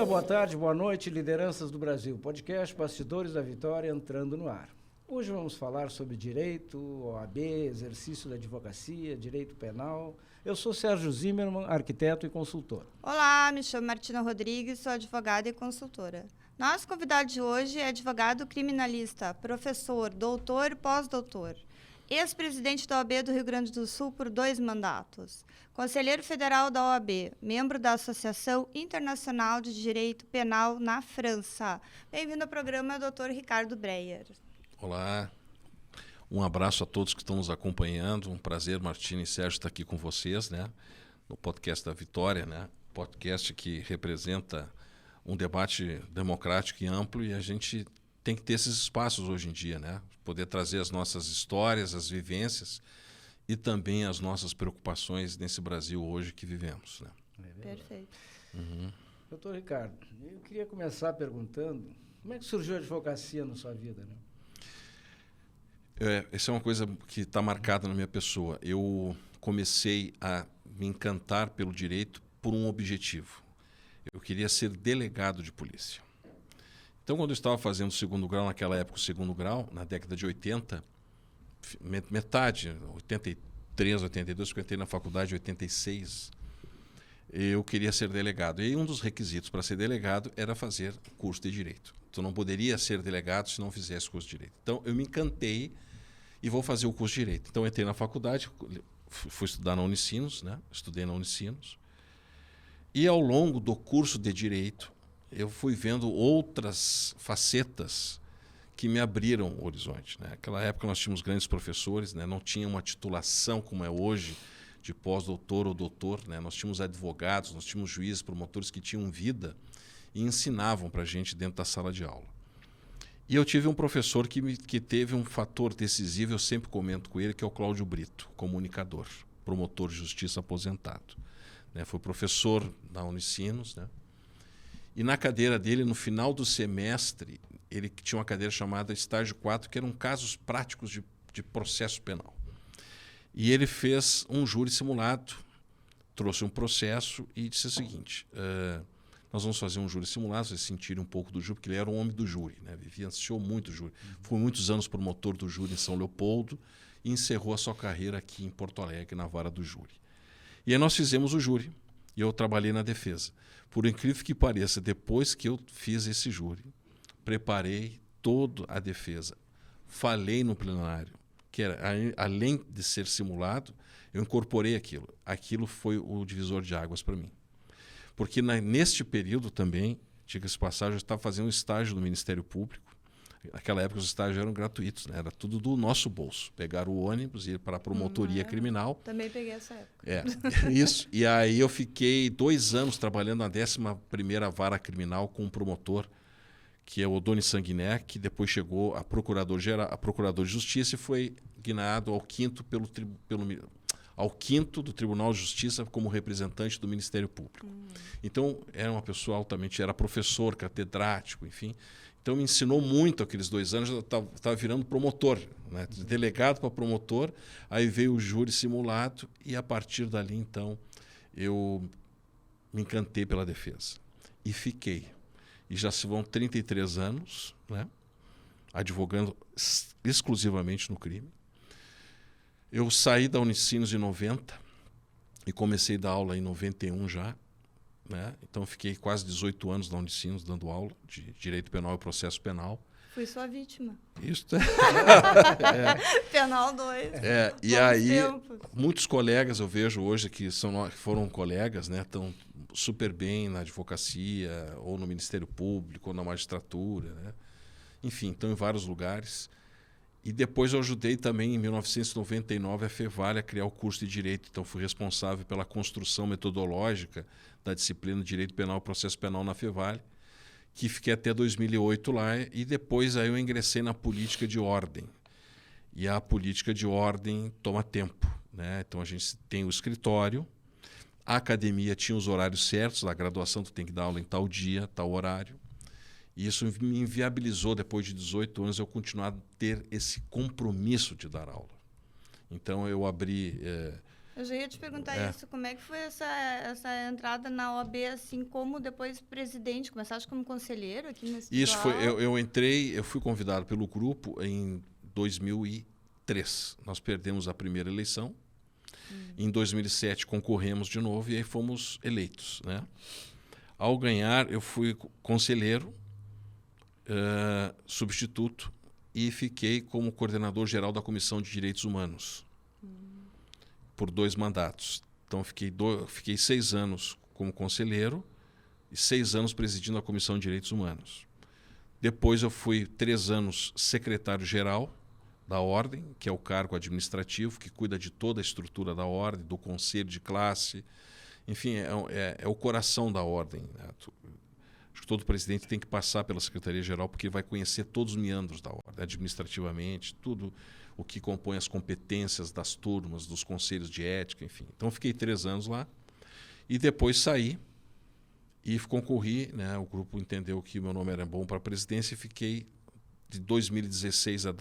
boa tarde, boa noite, lideranças do Brasil. Podcast Bastidores da Vitória entrando no ar. Hoje vamos falar sobre direito, OAB, exercício da advocacia, direito penal. Eu sou Sérgio Zimmermann, arquiteto e consultor. Olá, me chamo Martina Rodrigues, sou advogada e consultora. Nosso convidado de hoje é advogado criminalista, professor, doutor e pós-doutor. Ex-presidente da OAB do Rio Grande do Sul por 2 mandatos. Conselheiro federal da OAB, membro da Associação Internacional de Direito Penal na França. Bem-vindo ao programa, Dr. Ricardo Breyer. Olá, um abraço a todos que estão nos acompanhando. Um prazer, Martina e Sérgio, estar aqui com vocês, né? No podcast da Vitória, né? Podcast que representa um debate democrático e amplo, e a gente tem que ter esses espaços hoje em dia, né? Poder trazer as nossas histórias, as vivências e também as nossas preocupações nesse Brasil hoje que vivemos, né? Perfeito. Doutor Ricardo, eu queria começar perguntando como é que surgiu a advocacia na sua vida, né? Essa é uma coisa que está marcada na minha pessoa. Eu comecei a me encantar pelo direito por um objetivo. Eu queria ser delegado de polícia. Então, quando eu estava fazendo o segundo grau, naquela época, o segundo grau, na década de 80, metade, 83, 82, porque eu entrei na faculdade em 86, eu queria ser delegado. E um dos requisitos para ser delegado era fazer curso de direito. Tu não poderia ser delegado se não fizesse curso de direito. Então, eu me encantei e vou fazer o curso de direito. Então, eu entrei na faculdade, fui estudar na Unicinos, né? Estudei na Unicinos. E ao longo do curso de direito, eu fui vendo outras facetas que me abriram o horizonte, né? Naquela época nós tínhamos grandes professores, né? Não tinha uma titulação como é hoje, de pós-doutor ou doutor, né? Nós tínhamos advogados, nós tínhamos juízes, promotores que tinham vida e ensinavam para a gente dentro da sala de aula. E eu tive um professor que teve um fator decisivo, eu sempre comento com ele, que é o Cláudio Brito, comunicador, promotor de justiça aposentado. Né? Foi professor da Unicinos, né? E na cadeira dele, no final do semestre, ele tinha uma cadeira chamada Estágio 4, que eram casos práticos de processo penal. E ele fez um júri simulado, trouxe um processo e disse o seguinte: nós vamos fazer um júri simulado, vocês sentirem um pouco do júri, porque ele era um homem do júri, né? Vivenciou muito o júri. Foi muitos anos promotor do júri em São Leopoldo e encerrou a sua carreira aqui em Porto Alegre, na vara do júri. E aí nós fizemos o júri e eu trabalhei na defesa. Por incrível que pareça, depois que eu fiz esse júri, preparei toda a defesa, falei no plenário, que era, além de ser simulado, eu incorporei aquilo. Aquilo foi o divisor de águas para mim. Porque neste período também, diga-se passagem, eu estava fazendo um estágio no Ministério Público. Naquela época os estágios eram gratuitos, né? Era tudo do nosso bolso. Pegar o ônibus e ir para a promotoria criminal. Também peguei essa época. Isso. E aí eu fiquei 2 anos trabalhando na 11ª Vara Criminal com um promotor, que é o Doni Sanguiné, que depois chegou a procurador de Justiça e foi guinado ao 5º ao 5º do Tribunal de Justiça como representante do Ministério Público. Então, era uma pessoa altamente, era professor, catedrático, enfim. Então, me ensinou muito aqueles 2 anos, eu estava virando promotor, né? De delegado para promotor, aí veio o júri simulado e, a partir dali, então, eu me encantei pela defesa. E fiquei. E já se vão 33 anos, né? Advogando exclusivamente no crime. Eu saí da Unicinos em 90 e comecei a dar aula em 91 já, né? Então fiquei quase 18 anos na Unicinos dando aula de direito penal e processo penal. Fui sua vítima. Isso. Penal 2. E aí, muitos colegas eu vejo hoje que foram colegas, né? Estão super bem na advocacia, ou no Ministério Público, ou na magistratura, né? Enfim, estão em vários lugares. E depois eu ajudei também, em 1999, a FEVALE a criar o curso de Direito. Então, fui responsável pela construção metodológica da disciplina de Direito Penal e Processo Penal na FEVALE, que fiquei até 2008 lá. E depois aí eu ingressei na política de ordem. E a política de ordem toma tempo, né? Então, a gente tem o escritório, a academia tinha os horários certos, a graduação tu tem que dar aula em tal dia, tal horário. E isso me inviabilizou, depois de 18 anos, eu continuar a ter esse compromisso de dar aula. Então, eu abri Eu já ia te perguntar isso, como é que foi essa entrada na OAB, assim, como depois presidente? Começaste como conselheiro aqui nesse Isso foi, eu fui convidado pelo grupo em 2003. Nós perdemos a primeira eleição. Em 2007 concorremos de novo e aí fomos eleitos, né? Ao ganhar, eu fui conselheiro, substituto, e fiquei como coordenador geral da Comissão de Direitos Humanos por 2 mandatos. Então, fiquei 6 anos como conselheiro e 6 anos presidindo a Comissão de Direitos Humanos. Depois, eu fui 3 anos secretário-geral da Ordem, que é o cargo administrativo que cuida de toda a estrutura da Ordem, do conselho de classe. Enfim, é o coração da Ordem, né? Acho que todo presidente tem que passar pela Secretaria-Geral porque vai conhecer todos os meandros da Ordem, administrativamente, tudo o que compõe as competências das turmas, dos conselhos de ética, enfim. Então, fiquei 3 anos lá e depois saí e concorri, né? O grupo entendeu que meu nome era bom para a presidência e fiquei de 2016 a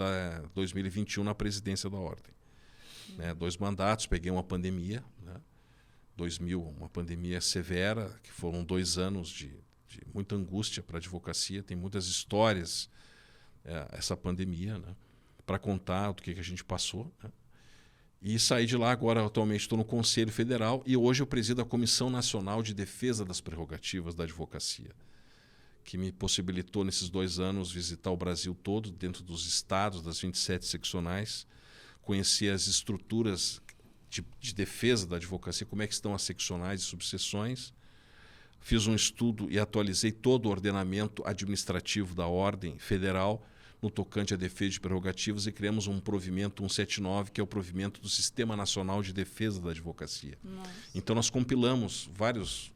2021 na presidência da Ordem. Né? 2 mandatos, peguei uma pandemia, né? 2000, uma pandemia severa, que foram 2 anos de muita angústia para a advocacia. Tem muitas histórias, essa pandemia, né? Para contar do que a gente passou. Né? E saí de lá, agora atualmente estou no Conselho Federal e hoje eu presido a Comissão Nacional de Defesa das Prerrogativas da Advocacia, que me possibilitou nesses 2 anos visitar o Brasil todo, dentro dos estados, das 27 seccionais, conhecer as estruturas de defesa da advocacia, como é que estão as seccionais e subseções. Fiz um estudo e atualizei todo o ordenamento administrativo da Ordem Federal no tocante à defesa de prerrogativas e criamos um provimento 179, que é o provimento do Sistema Nacional de Defesa da Advocacia. Nossa. Então, nós compilamos várias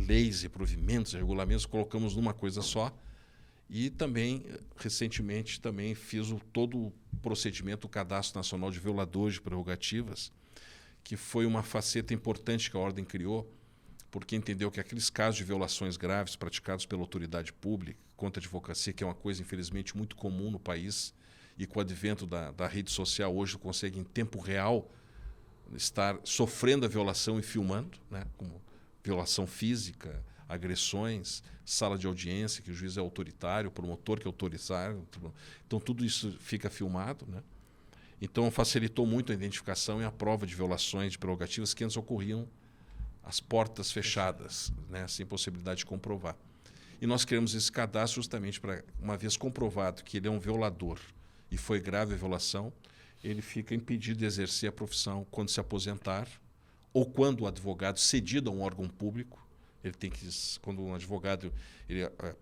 leis e provimentos e regulamentos, colocamos numa coisa só. E também, recentemente, fiz todo o procedimento, o Cadastro Nacional de Violadores de Prerrogativas, que foi uma faceta importante que a Ordem criou, porque entendeu que aqueles casos de violações graves praticados pela autoridade pública contra a advocacia, que é uma coisa, infelizmente, muito comum no país, e com o advento da rede social, hoje consegue, em tempo real, estar sofrendo a violação e filmando, né? Como violação física, agressões, sala de audiência, que o juiz é autoritário, o promotor que é autoritário. Então, tudo isso fica filmado, né? Então, facilitou muito a identificação e a prova de violações de prerrogativas que antes ocorriam às portas fechadas, né? Sem possibilidade de comprovar. E nós criamos esse cadastro justamente para, uma vez comprovado que ele é um violador e foi grave a violação, ele fica impedido de exercer a profissão quando se aposentar ou quando o advogado cedido a um órgão público. Ele tem que, quando um advogado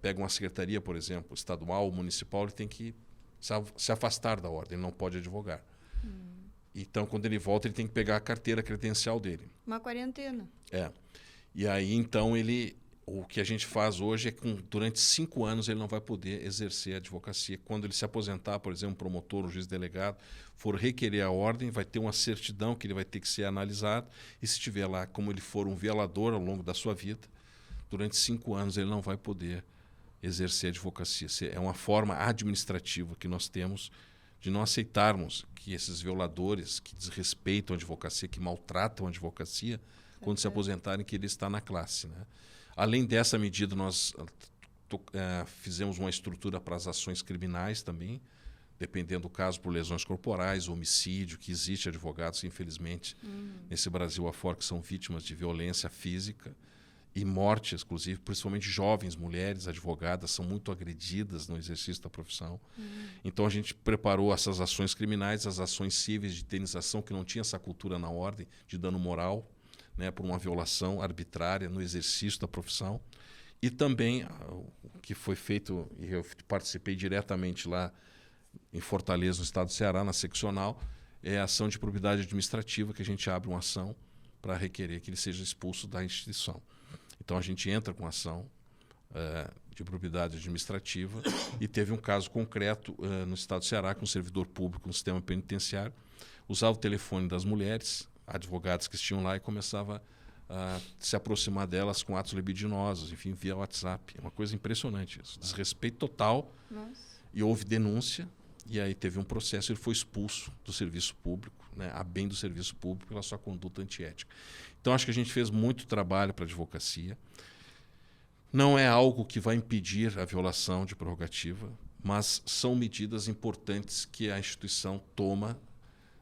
pega uma secretaria, por exemplo, estadual ou municipal, ele tem que se afastar da ordem, ele não pode advogar. Então, quando ele volta, ele tem que pegar a carteira credencial dele. Uma quarentena. E aí, então, o que a gente faz hoje é que durante 5 anos ele não vai poder exercer a advocacia. Quando ele se aposentar, por exemplo, um promotor, um juiz delegado, for requerer a ordem, vai ter uma certidão que ele vai ter que ser analisado. E se tiver lá, como ele for um violador ao longo da sua vida, durante 5 anos ele não vai poder exercer a advocacia. É uma forma administrativa que nós temos de não aceitarmos que esses violadores que desrespeitam a advocacia, que maltratam a advocacia, quando se aposentarem, que ele está na classe, né? Além dessa medida, nós fizemos uma estrutura para as ações criminais também, dependendo do caso, por lesões corporais, homicídio, que existe advogados, infelizmente, nesse Brasil afora, que são vítimas de violência física e morte, exclusive, principalmente jovens mulheres advogadas são muito agredidas no exercício da profissão. Então, a gente preparou essas ações criminais, as ações cíveis de indenização, que não tinha essa cultura na ordem, de dano moral, né, por uma violação arbitrária no exercício da profissão. E também o que foi feito, e eu participei diretamente lá em Fortaleza, no estado do Ceará, na seccional, é a ação de probidade administrativa, que a gente abre uma ação para requerer que ele seja expulso da instituição. Então, a gente entra com ação de probidade administrativa e teve um caso concreto no estado do Ceará, com um servidor público no sistema penitenciário, usava o telefone das mulheres, advogados que estiam lá, e começava a se aproximar delas com atos libidinosos, enfim, via WhatsApp. É uma coisa impressionante isso. Desrespeito total. Nossa. E houve denúncia, E aí teve um processo, ele foi expulso do serviço público, né, a bem do serviço público, pela sua conduta antiética. Então, acho que a gente fez muito trabalho para a advocacia. Não é algo que vai impedir a violação de prerrogativa, mas são medidas importantes que a instituição toma,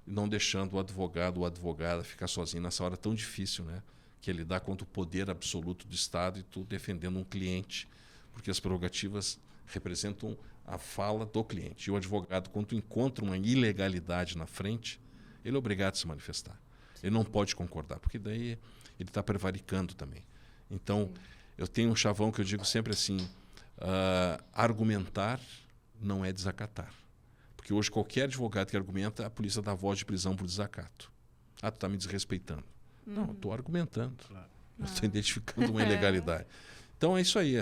não deixando o advogado ou a advogada ficar sozinho nessa hora tão difícil, né, que é lidar contra o poder absoluto do Estado e tu defendendo um cliente, porque as prerrogativas representam a fala do cliente. E o advogado, quando encontra uma ilegalidade na frente, ele é obrigado a se manifestar. Ele não pode concordar, porque daí ele está prevaricando também. Então, eu tenho um chavão que eu digo sempre assim, argumentar não é desacatar. Porque hoje qualquer advogado que argumenta, a polícia dá voz de prisão por desacato. Ah, tu está me desrespeitando. Não, eu estou argumentando. Claro. Eu estou identificando uma ilegalidade. Então é isso aí.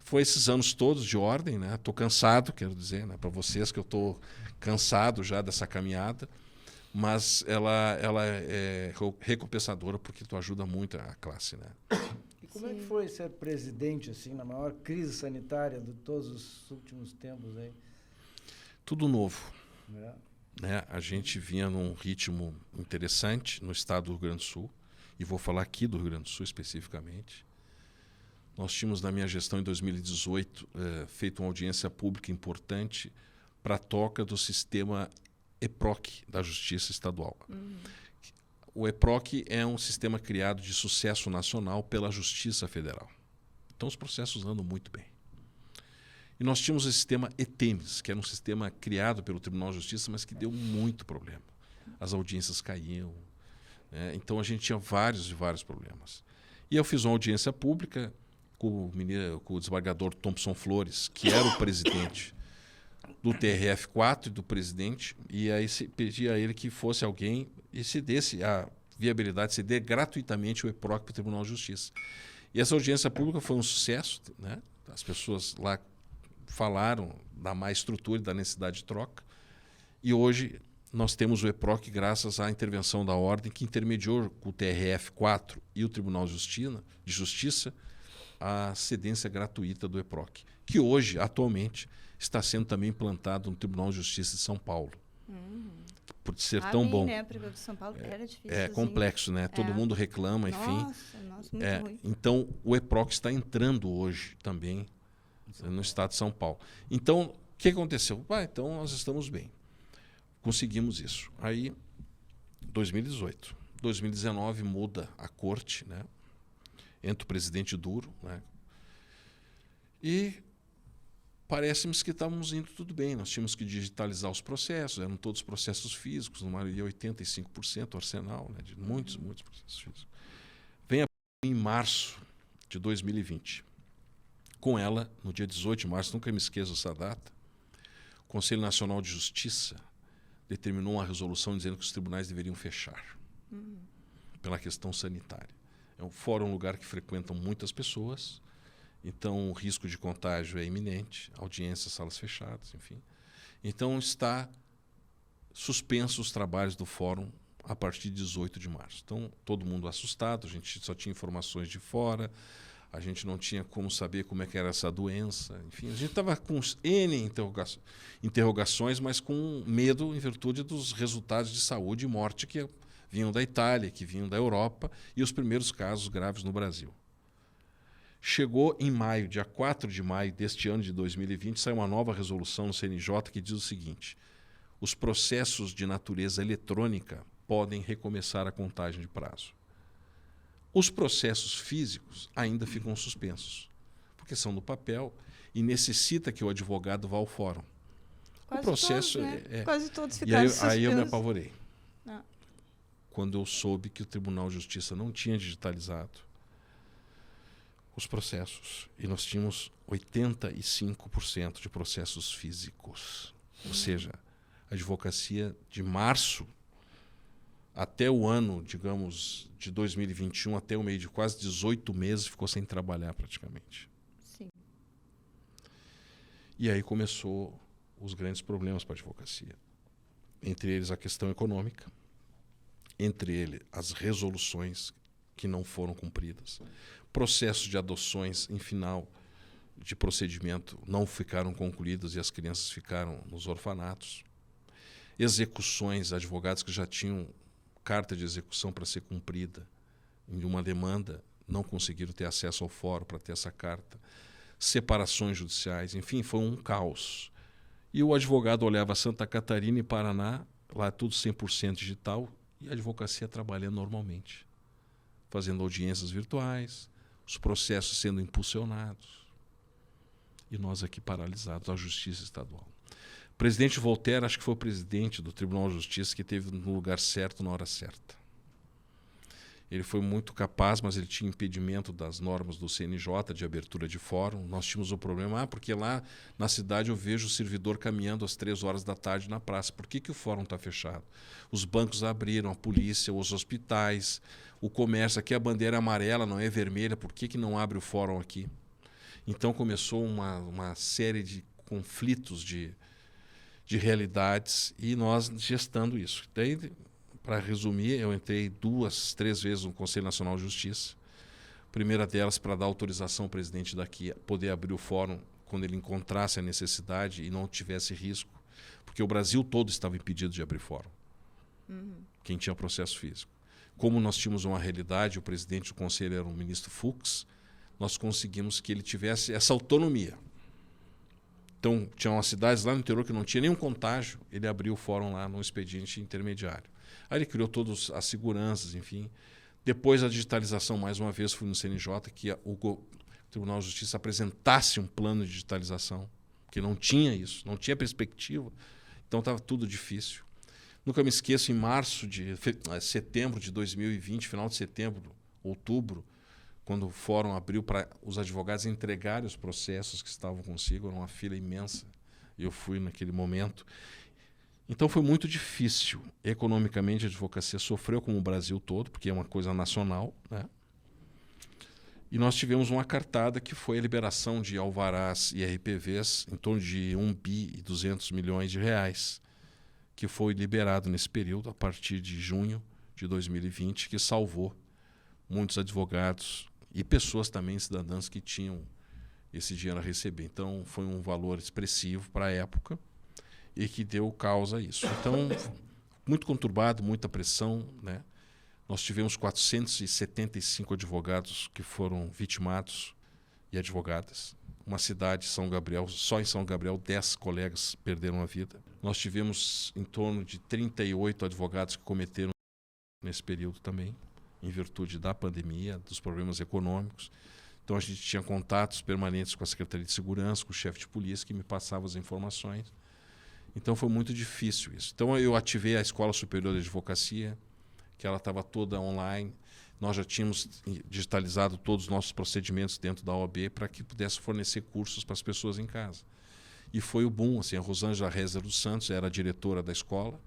Foi esses anos todos de ordem, né? Estou cansado, quero dizer, né, para vocês que eu estou cansado já dessa caminhada, mas ela é recompensadora porque tu ajuda muito a classe, né? E como é que foi ser presidente assim na maior crise sanitária de todos os últimos tempos aí? Tudo novo. Né? A gente vinha num ritmo interessante no estado do Rio Grande do Sul, e vou falar aqui do Rio Grande do Sul especificamente. Nós tínhamos, na minha gestão, em 2018, feito uma audiência pública importante para a toca do sistema EPROC da Justiça Estadual. O EPROC é um sistema criado de sucesso nacional pela Justiça Federal. Então, os processos andam muito bem. E nós tínhamos o sistema ETEMES, que era um sistema criado pelo Tribunal de Justiça, mas que deu muito problema. As audiências caíam. Né? Então, a gente tinha vários problemas. E eu fiz uma audiência pública com o desembargador Thompson Flores, que era o presidente do TRF4 e do presidente, e aí pedi a ele que fosse alguém e se desse a viabilidade, se dê gratuitamente o EPROC para o Tribunal de Justiça. E essa audiência pública foi um sucesso, né? As pessoas lá falaram da má estrutura e da necessidade de troca, e hoje nós temos o EPROC graças à intervenção da ordem que intermediou com o TRF4 e o Tribunal de Justiça a cedência gratuita do EPROC, que hoje, atualmente, está sendo também implantado no Tribunal de Justiça de São Paulo. Por ser tão bom. Né? Porque o de São Paulo era difícil. É complexo, né? Todo mundo reclama, enfim. Nossa, muito ruim. Então, o EPROC está entrando hoje também no estado de São Paulo. Então, o que aconteceu? Então, nós estamos bem. Conseguimos isso. Aí, 2018. 2019 muda a corte, né? Entra o presidente Duro, né? E parece-me que estávamos indo tudo bem. Nós tínhamos que digitalizar os processos, eram todos processos físicos, numa maioria 85% arsenal, né? De muitos processos físicos. Vem em março de 2020. Com ela, no dia 18 de março, nunca me esqueço essa data, o Conselho Nacional de Justiça determinou uma resolução dizendo que os tribunais deveriam fechar pela questão sanitária. O fórum é um lugar que frequentam muitas pessoas, então o risco de contágio é iminente, audiências, salas fechadas, enfim. Então está suspenso os trabalhos do fórum a partir de 18 de março. Então todo mundo assustado, a gente só tinha informações de fora, a gente não tinha como saber como é que era essa doença, enfim. A gente estava com N interrogações, mas com medo em virtude dos resultados de saúde e morte que vinham da Itália, que vinham da Europa, e os primeiros casos graves no Brasil. Chegou em maio, dia 4 de maio deste ano de 2020, saiu uma nova resolução no CNJ que diz o seguinte: os processos de natureza eletrônica podem recomeçar a contagem de prazo. Os processos físicos ainda ficam suspensos, porque são no papel e necessita que o advogado vá ao fórum. Quase o processo todos, né? Quase todos E ficaram suspensos. aí eu me apavorei. Ah. Quando eu soube que o Tribunal de Justiça não tinha digitalizado os processos. E nós tínhamos 85% de processos físicos. Ou seja, a advocacia de março até o ano, digamos, de 2021, até o meio de quase 18 meses, ficou sem trabalhar praticamente. Sim. E aí começou os grandes problemas para a advocacia. Entre eles a questão econômica, entre eles as resoluções que não foram cumpridas, processos de adoções em final de procedimento não ficaram concluídas e as crianças ficaram nos orfanatos. Execuções, advogados que já tinham carta de execução para ser cumprida em uma demanda, não conseguiram ter acesso ao fórum para ter essa carta. Separações judiciais, enfim, foi um caos. E o advogado olhava Santa Catarina e Paraná, lá tudo 100% digital, e a advocacia trabalhando normalmente, fazendo audiências virtuais, os processos sendo impulsionados. E nós aqui paralisados, a Justiça Estadual. O presidente Voltaire, acho que foi o presidente do Tribunal de Justiça que esteve no lugar certo, na hora certa. Ele foi muito capaz, mas ele tinha impedimento das normas do CNJ de abertura de fórum. Nós tínhamos o problema, porque lá na cidade eu vejo o servidor caminhando às 3 horas da tarde na praça. Por que o fórum está fechado? Os bancos abriram, a polícia, os hospitais, o comércio. Aqui a bandeira é amarela, não é vermelha. Por que não abre o fórum aqui? Então começou uma série de conflitos de realidades e nós gestando isso. Daí, para resumir, eu entrei 2, 3 vezes no Conselho Nacional de Justiça. A primeira delas para dar autorização ao presidente daqui a poder abrir o fórum quando ele encontrasse a necessidade e não tivesse risco, porque o Brasil todo estava impedido de abrir fórum. Quem tinha processo físico. Como nós tínhamos uma realidade, o presidente do conselho era o ministro Fux, nós conseguimos que ele tivesse essa autonomia. Então, tinha umas cidades lá no interior que não tinha nenhum contágio, ele abriu o fórum lá no expediente intermediário. Aí ele criou todas as seguranças, enfim. Depois a digitalização, mais uma vez, fui no CNJ, que o Tribunal de Justiça apresentasse um plano de digitalização, porque não tinha isso, não tinha perspectiva. Então estava tudo difícil. Nunca me esqueço, em setembro de 2020, final de setembro, outubro, quando o fórum abriu para os advogados entregarem os processos que estavam consigo, era uma fila imensa. Eu fui naquele momento. Então foi muito difícil. Economicamente, a advocacia sofreu como o Brasil todo, porque é uma coisa nacional, né? E nós tivemos uma cartada que foi a liberação de alvarás e RPVs em torno de 1 bi e 200 milhões de reais, que foi liberado nesse período, a partir de junho de 2020, que salvou muitos advogados e pessoas também, cidadãs, que tinham esse dinheiro a receber. Então foi um valor expressivo para a época e que deu causa a isso. Então, muito conturbado, muita pressão, né? Nós tivemos 475 advogados que foram vitimados e advogadas. Uma cidade, São Gabriel, só em São Gabriel, 10 colegas perderam a vida. Nós tivemos em torno de 38 advogados que cometeram nesse período também, em virtude da pandemia, dos problemas econômicos. Então a gente tinha contatos permanentes com a Secretaria de Segurança, com o chefe de polícia, que me passava as informações. Então foi muito difícil isso. Então eu ativei a Escola Superior de Advocacia, que ela estava toda online. Nós já tínhamos digitalizado todos os nossos procedimentos dentro da OAB para que pudesse fornecer cursos para as pessoas em casa. E foi o boom. Assim, a Rosângela Reza dos Santos era a diretora da escola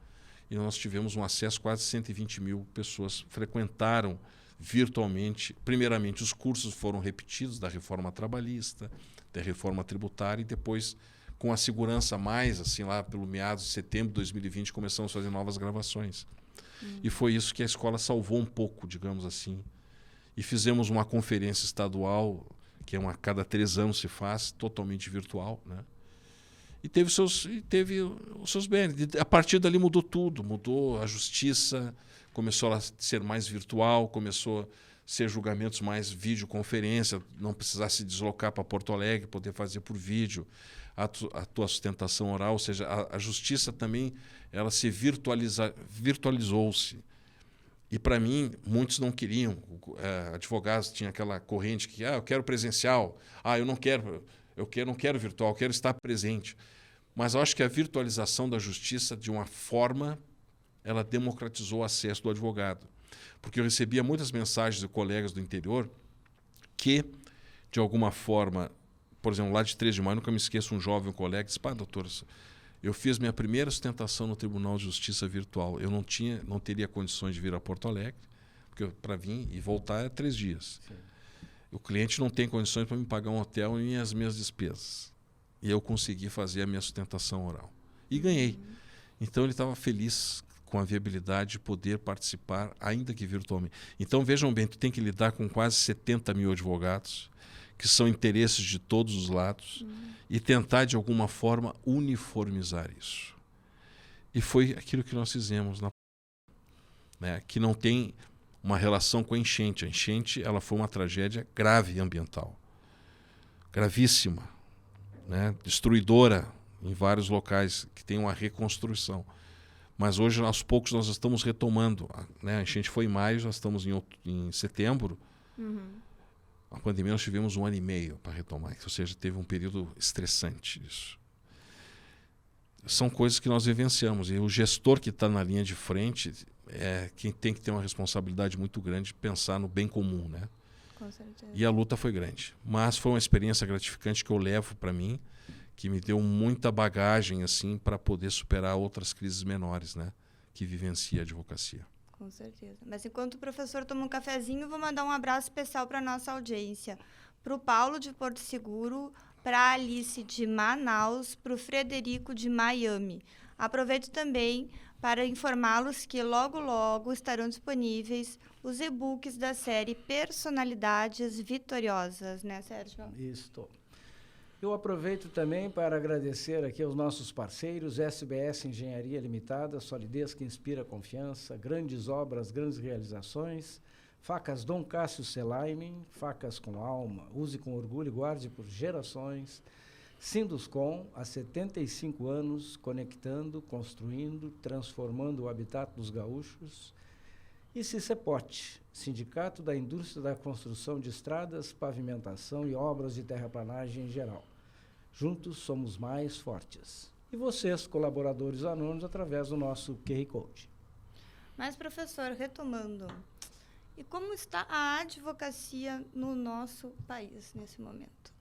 e nós tivemos um acesso, quase 120 mil pessoas frequentaram virtualmente. Primeiramente, os cursos foram repetidos da reforma trabalhista, da reforma tributária e depois, com a segurança mais, assim, lá pelo meados de setembro de 2020, começamos a fazer novas gravações. E foi isso que a escola salvou um pouco, digamos assim. E fizemos uma conferência estadual, que a cada 3 anos se faz, totalmente virtual, né? E teve os seus bens. A partir dali mudou tudo. Mudou a justiça, começou a ser mais virtual, começou a ser julgamentos mais videoconferência, não precisar se deslocar para Porto Alegre, poder fazer por vídeo a tua sustentação oral. Ou seja, a justiça também ela se virtualizou-se. E, para mim, muitos não queriam. Advogados tinham aquela corrente que eu quero presencial, eu não quero virtual, eu quero estar presente. Mas eu acho que a virtualização da justiça, de uma forma, ela democratizou o acesso do advogado. Porque eu recebia muitas mensagens de colegas do interior que, de alguma forma, por exemplo, lá de 3 de maio, nunca me esqueço, um jovem colega disse: doutor, eu fiz minha primeira sustentação no Tribunal de Justiça virtual. Eu não teria condições de vir a Porto Alegre, porque para vir e voltar é 3 dias. Sim. O cliente não tem condições para me pagar um hotel e as minhas despesas. E eu consegui fazer a minha sustentação oral. E ganhei. Então ele estava feliz com a viabilidade de poder participar, ainda que virtualmente. Então vejam bem, tu tem que lidar com quase 70 mil advogados que são interesses de todos os lados, e tentar, de alguma forma, uniformizar isso. E foi aquilo que nós fizemos, né, que não tem uma relação com a enchente. A enchente ela foi uma tragédia grave ambiental, gravíssima, né, destruidora em vários locais, que tem uma reconstrução. Mas hoje, aos poucos, nós estamos retomando. Né? A enchente foi em maio, nós estamos em setembro. A pandemia nós tivemos 1 ano e meio para retomar, ou seja, teve um período estressante isso. São coisas que nós vivenciamos, e o gestor que está na linha de frente é quem tem que ter uma responsabilidade muito grande de pensar no bem comum, né? Com certeza. E a luta foi grande, mas foi uma experiência gratificante que eu levo para mim, que me deu muita bagagem assim para poder superar outras crises menores, né, que vivencia a advocacia. Com certeza. Mas enquanto o professor toma um cafezinho, vou mandar um abraço especial para a nossa audiência. Para o Paulo de Porto Seguro, para a Alice de Manaus, para o Frederico de Miami. Aproveito também para informá-los que logo, logo estarão disponíveis os e-books da série Personalidades Vitoriosas, né, Sérgio? Isso. Eu aproveito também para agradecer aqui aos nossos parceiros, SBS Engenharia Limitada, solidez que inspira confiança, grandes obras, grandes realizações, Facas Dom Cássio Selaimen, facas com alma, use com orgulho e guarde por gerações, Sinduscom, há 75 anos, conectando, construindo, transformando o habitat dos gaúchos, e Cicepote, Sindicato da Indústria da Construção de Estradas, Pavimentação e Obras de Terraplanagem em geral. Juntos somos mais fortes. E vocês, colaboradores anônimos, através do nosso QR Code. Mas, professor, retomando, e como está a advocacia no nosso país nesse momento?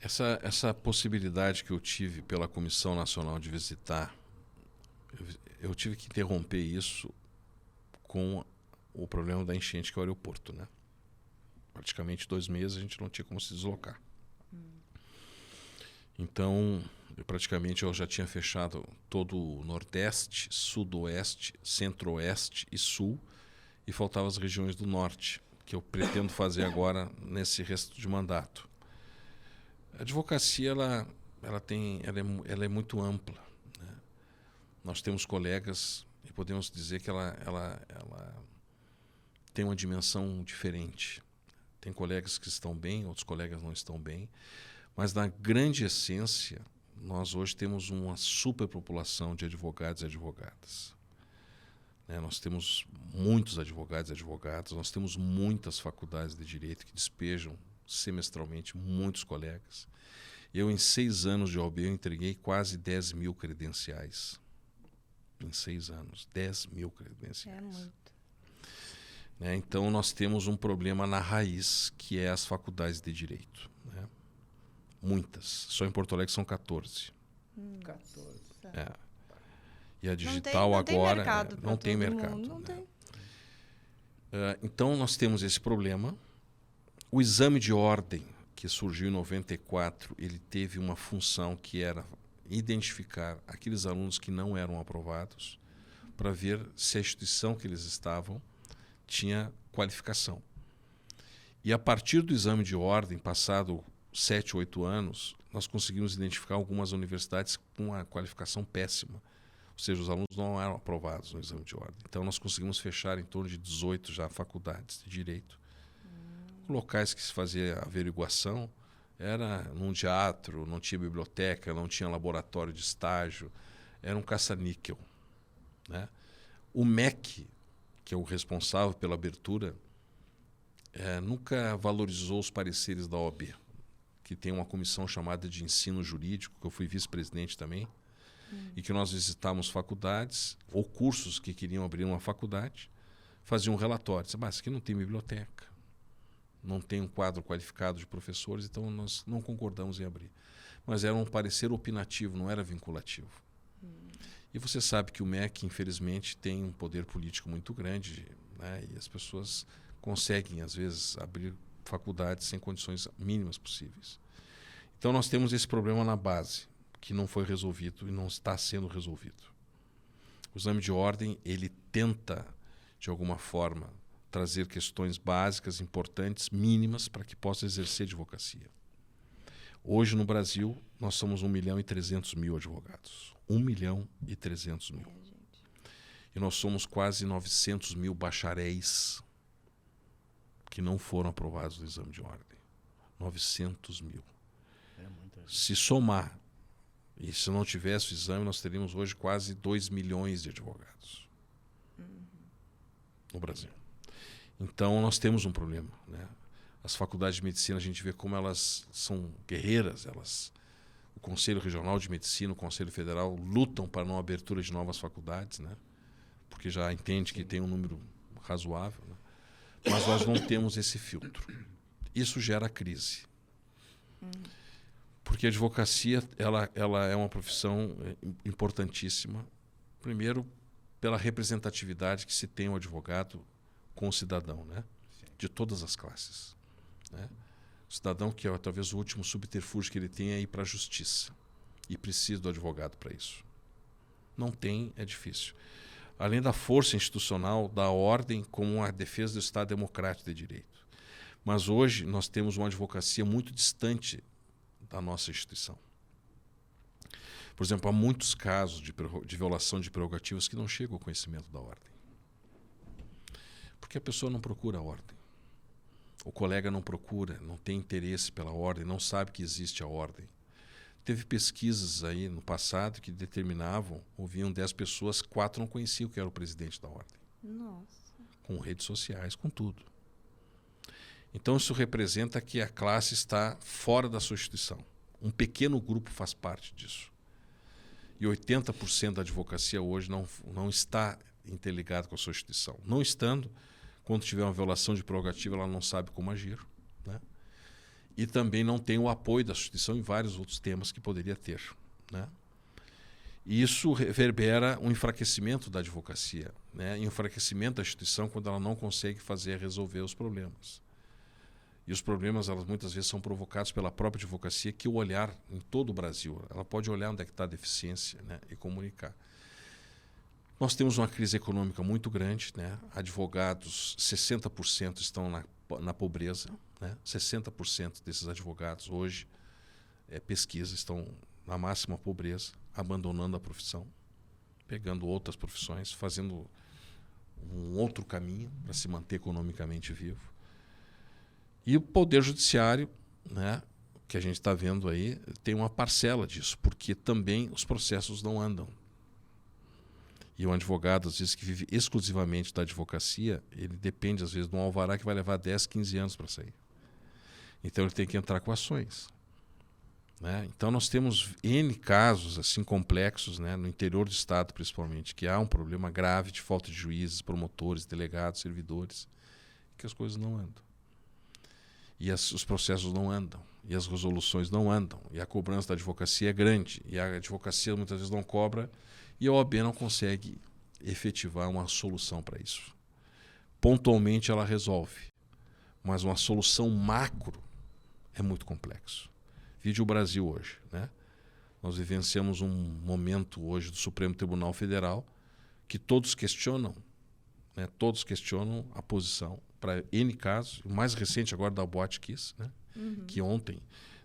Essa possibilidade que eu tive pela Comissão Nacional de visitar, eu tive que interromper isso com o problema da enchente, que é o aeroporto, né? Praticamente 2 meses a gente não tinha como se deslocar. Então, eu já tinha fechado todo o Nordeste, Sudoeste, Centro-Oeste e Sul, e faltavam as regiões do Norte, que eu pretendo fazer agora nesse resto de mandato. A advocacia ela é muito ampla, né? Nós temos colegas e podemos dizer que ela tem uma dimensão diferente. Tem colegas que estão bem, outros colegas não estão bem, mas na grande essência nós hoje temos uma superpopulação de advogados e advogadas. Né? Nós temos muitos advogados e advogadas, nós temos muitas faculdades de direito que despejam semestralmente muitos colegas. Eu, em 6 anos de OAB, eu entreguei quase 10 mil credenciais. Em 6 anos, 10 mil credenciais. É muito. Né? Então, nós temos um problema na raiz, que é as faculdades de direito. Né? Muitas. Só em Porto Alegre são 14. 14. É. E a digital não agora não tem mercado. Não tem. Então, nós temos esse problema. O exame de ordem, que surgiu em 94, ele teve uma função que era identificar aqueles alunos que não eram aprovados para ver se a instituição que eles estavam tinha qualificação. E a partir do exame de ordem, passado 7, 8 anos, nós conseguimos identificar algumas universidades com uma qualificação péssima. Ou seja, os alunos não eram aprovados no exame de ordem. Então, nós conseguimos fechar em torno de 18 já faculdades de direito. Locais que se fazia averiguação era num teatro, não tinha biblioteca, não tinha laboratório de estágio, era um caça-níquel. Né? O MEC, que é o responsável pela abertura, nunca valorizou os pareceres da OAB, que tem uma comissão chamada de ensino jurídico, que eu fui vice-presidente também, e que nós visitávamos faculdades ou cursos que queriam abrir uma faculdade, faziam um relatório. Mas aqui não tem biblioteca, não tem um quadro qualificado de professores, então nós não concordamos em abrir. Mas era um parecer opinativo, não era vinculativo. E você sabe que o MEC, infelizmente, tem um poder político muito grande, né? E as pessoas conseguem, às vezes, abrir faculdades sem condições mínimas possíveis. Então nós temos esse problema na base, que não foi resolvido e não está sendo resolvido. O exame de ordem, ele tenta, de alguma forma, trazer questões básicas, importantes, mínimas, para que possa exercer advocacia. Hoje, no Brasil, nós somos 1.300.000 advogados. 1.300.000. E nós somos quase 900.000 bacharéis que não foram aprovados no exame de ordem. 900.000. Se somar, e se não tivesse o exame, nós teríamos hoje quase 2 milhões de advogados no Brasil. Então, nós temos um problema, né? As faculdades de medicina, a gente vê como elas são guerreiras. O Conselho Regional de Medicina, o Conselho Federal lutam para não abertura de novas faculdades, né? Porque já entende que tem um número razoável, né? Mas nós não temos esse filtro. Isso gera crise. Porque a advocacia ela é uma profissão importantíssima, primeiro pela representatividade que se tem o advogado com o cidadão, né? De todas as classes, né? O cidadão, que é talvez o último subterfúgio que ele tem, é ir para a justiça. E precisa do advogado para isso. Não tem, é difícil. Além da força institucional, da ordem, como a defesa do Estado democrático de direito. Mas hoje nós temos uma advocacia muito distante da nossa instituição. Por exemplo, há muitos casos de violação de prerrogativas que não chegam ao conhecimento da ordem. Porque a pessoa não procura a ordem. O colega não procura, não tem interesse pela ordem, não sabe que existe a ordem. Teve pesquisas aí no passado que determinavam, ouviam 10 pessoas, 4 não conheciam que era o presidente da ordem. Nossa. Com redes sociais, com tudo. Então isso representa que a classe está fora da sua instituição. Um pequeno grupo faz parte disso. E 80% da advocacia hoje não está interligada com a sua instituição. Não estando, quando tiver uma violação de prerrogativa, ela não sabe como agir, né? E também não tem o apoio da instituição em vários outros temas que poderia ter, né? E isso reverbera um enfraquecimento da advocacia, né? E um enfraquecimento da instituição quando ela não consegue resolver os problemas. E os problemas, elas muitas vezes são provocados pela própria advocacia, que o olhar em todo o Brasil, ela pode olhar onde é que está a deficiência, né? E comunicar. Nós temos uma crise econômica muito grande, né? Advogados, 60% estão na pobreza, né? 60% desses advogados hoje, pesquisa, estão na máxima pobreza, abandonando a profissão, pegando outras profissões, fazendo um outro caminho para se manter economicamente vivo. E o Poder Judiciário, né, que a gente está vendo aí, tem uma parcela disso, porque também os processos não andam. E um advogado, às vezes, que vive exclusivamente da advocacia, ele depende, às vezes, de um alvará que vai levar 10, 15 anos para sair. Então, ele tem que entrar com ações, né? Então, nós temos N casos assim, complexos, né, no interior do Estado, principalmente, que há um problema grave de falta de juízes, promotores, delegados, servidores, que as coisas não andam. E os processos não andam, e as resoluções não andam, e a cobrança da advocacia é grande, e a advocacia muitas vezes não cobra, e a OAB não consegue efetivar uma solução para isso. Pontualmente ela resolve, mas uma solução macro é muito complexo. Vide o Brasil hoje, né? Nós vivenciamos um momento hoje do Supremo Tribunal Federal que todos questionam, né? Todos questionam a posição para N casos, o mais recente agora da Boate Kiss, né? Que ontem,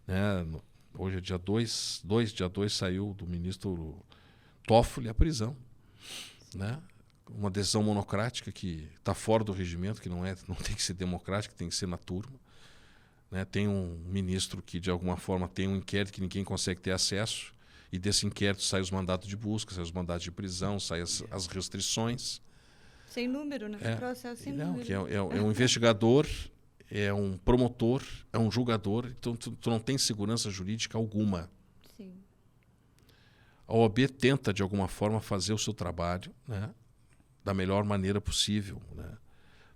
né? Hoje é dia 2, dia 2 saiu do ministro Toffoli a prisão, né? Uma decisão monocrática que está fora do regimento, que não tem que ser democrática, tem que ser na turma, né? Tem um ministro que de alguma forma tem um inquérito que ninguém consegue ter acesso, e desse inquérito sai os mandatos de busca, sai os mandatos de prisão, sai as restrições. Sem número, né? Processo sem número. Que é um investigador, é um promotor, é um julgador, então tu não tem segurança jurídica alguma. Sim. A OAB tenta, de alguma forma, fazer o seu trabalho, né, da melhor maneira possível, né?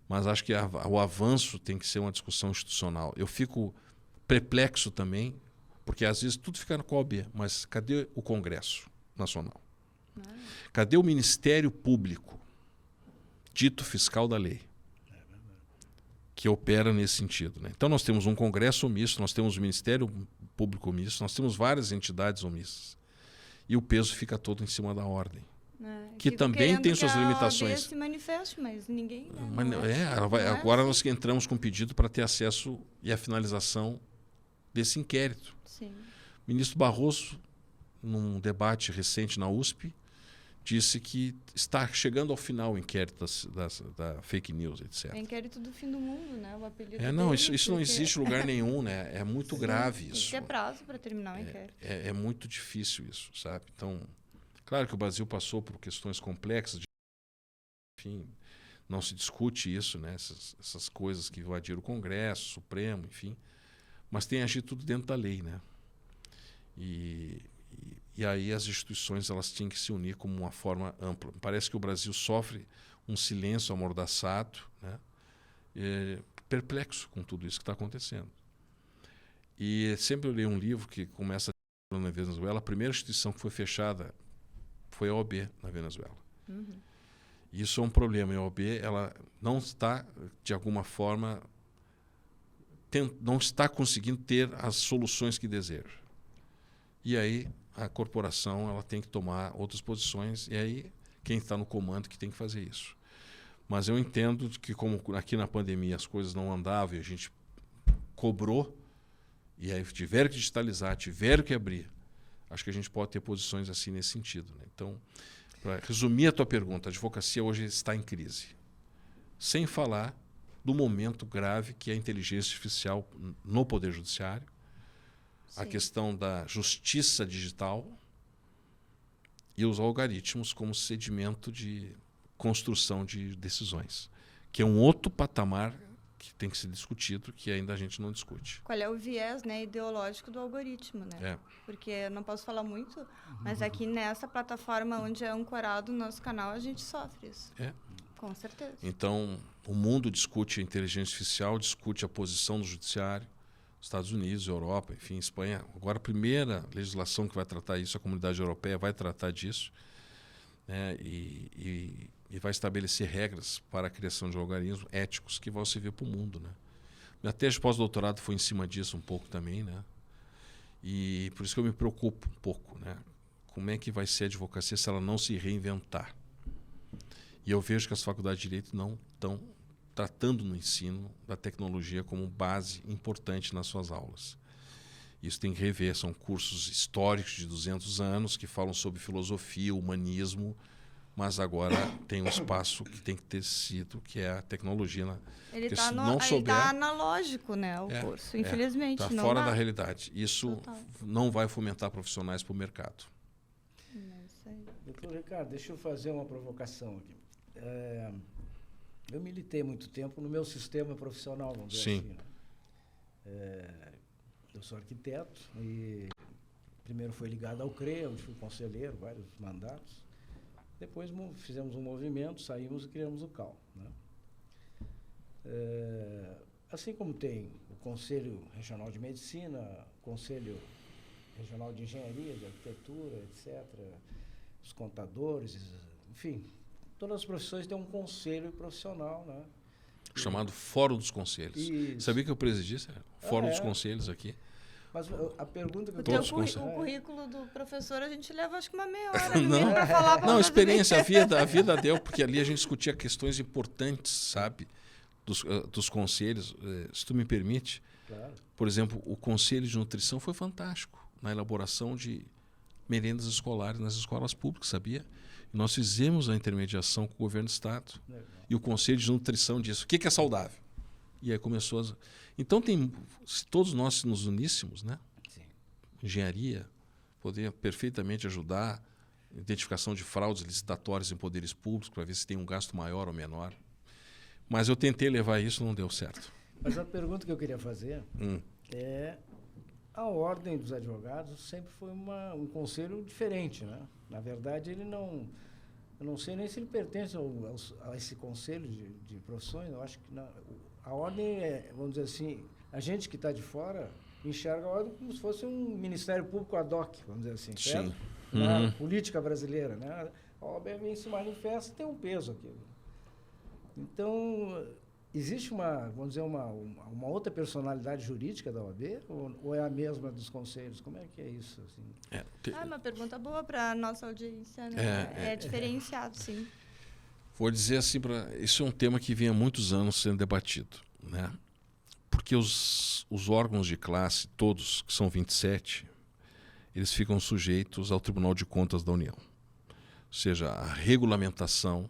Mas acho que o avanço tem que ser uma discussão institucional. Eu fico perplexo também, porque às vezes tudo fica com a OAB, mas cadê o Congresso Nacional? Cadê o Ministério Público, dito fiscal da lei, que opera nesse sentido, né? Então nós temos um Congresso omisso, nós temos o Ministério Público omisso, nós temos várias entidades omissas. E o peso fica todo em cima da ordem, que Fico também querendo tem que suas a OAB limitações. se manifeste, mas ninguém... Né? Mas Não agora assim. nós que entramos com pedido para ter acesso e a finalização desse inquérito. Sim. O ministro Barroso, num debate recente na USP, disse que está chegando ao final o inquérito da fake news, etc. É inquérito do fim do mundo, né? O apelido Não, dele, isso não porque- existe em lugar nenhum, né? É muito grave Tem isso. que ter prazo para terminar o inquérito. É muito difícil isso, sabe? Então, claro que o Brasil passou por questões complexas, enfim, não se discute isso, né? Essas coisas que invadiram o Congresso, o Supremo, enfim, mas tem agido tudo dentro da lei, né? E aí as instituições elas tinham que se unir como uma forma ampla. Parece que o Brasil sofre um silêncio amordaçado, né? Perplexo com tudo isso que está acontecendo. E sempre eu li um livro que começa na Venezuela. A primeira instituição que foi fechada foi a OAB na Venezuela. Uhum. Isso é um problema. A OAB ela não está, de alguma forma, não está conseguindo ter as soluções que deseja. E aí a corporação ela tem que tomar outras posições e aí quem está no comando que tem que fazer isso. Mas eu entendo que como aqui na pandemia as coisas não andavam e a gente cobrou e aí tiveram que digitalizar, tiveram que abrir, acho que a gente pode ter posições assim nesse sentido, né? Então, para resumir a tua pergunta, a advocacia hoje está em crise. Sem falar do momento grave que é a inteligência artificial no Poder Judiciário, a Sim. questão da justiça digital e os algoritmos como sedimento de construção de decisões, que é um outro patamar que tem que ser discutido, que ainda a gente não discute. Qual é o viés, né, ideológico do algoritmo, né? Porque eu não posso falar muito, mas aqui nessa plataforma onde é ancorado o nosso canal, a gente sofre isso. Com certeza. Então, o mundo discute a inteligência artificial, discute a posição do judiciário, Estados Unidos, Europa, enfim, Espanha. Agora, a primeira legislação que vai tratar isso, a Comunidade Europeia vai tratar disso, né, e vai estabelecer regras para a criação de algoritmos éticos que vão servir para o mundo, né? Minha tese de pós-doutorado foi em cima disso um pouco também, né? E por isso que eu me preocupo um pouco, né? Como é que vai ser a advocacia se ela não se reinventar? E eu vejo que as faculdades de Direito não estão tratando no ensino da tecnologia como base importante nas suas aulas. Isso tem que rever, são cursos históricos de 200 anos que falam sobre filosofia, humanismo, mas agora tem um espaço que tem que ter sido, que é a tecnologia. Ele Porque está se não souber, analógico, né, o curso, infelizmente. Está não fora dá. da realidade. Isso Total. não vai fomentar profissionais para o mercado. É isso aí. Doutor Ricardo, deixa eu fazer uma provocação aqui. Eu militei muito tempo no meu sistema profissional, vamos dizer Sim. assim, né? Eu sou arquiteto e primeiro fui ligado ao CREA, onde fui conselheiro, vários mandatos. Depois fizemos um movimento, saímos e criamos o CAL, né? Assim como tem o Conselho Regional de Medicina, Conselho Regional de Engenharia, de Arquitetura, etc., os contadores, enfim, todas as profissões têm um conselho profissional, né? Chamado Fórum dos Conselhos. Isso. Sabia que eu presidi esse Fórum dos Conselhos aqui? Mas a pergunta que eu Todos tenho... os O conselhos. currículo do professor, a gente leva acho que uma meia hora Não. para falar. pra Não, fazer experiência, a vida deu, porque ali a gente discutia questões importantes, sabe, dos conselhos. Se tu me permite, Claro. por exemplo, o Conselho de Nutrição foi fantástico na elaboração de merendas escolares nas escolas públicas, sabia? E nós fizemos a intermediação com o governo do Estado. Legal. E o Conselho de Nutrição disse, o que é saudável? E aí começou Então, se todos nós nos uníssemos, né? Sim. Engenharia poderia perfeitamente ajudar identificação de fraudes licitatórias em poderes públicos para ver se tem um gasto maior ou menor. Mas eu tentei levar isso, não deu certo. Mas a pergunta que eu queria fazer é: a Ordem dos Advogados sempre foi um conselho diferente, né? Na verdade, ele não... Eu não sei nem se ele pertence a esse conselho de profissões. Eu acho que a Ordem é, vamos dizer assim, a gente que está de fora enxerga a Ordem como se fosse um Ministério Público ad hoc, vamos dizer assim, certo? Sim. Na política brasileira, né? A OAB vem se manifesta e tem um peso aqui. Então, Existe vamos dizer, uma outra personalidade jurídica da OAB ou é a mesma dos conselhos? Como é que é isso? Assim? É uma pergunta boa para a nossa audiência, né? É diferenciado, sim. Vou dizer assim, isso é um tema que vem há muitos anos sendo debatido, né? Porque os órgãos de classe, todos, que são 27, eles ficam sujeitos ao Tribunal de Contas da União. Ou seja, a regulamentação,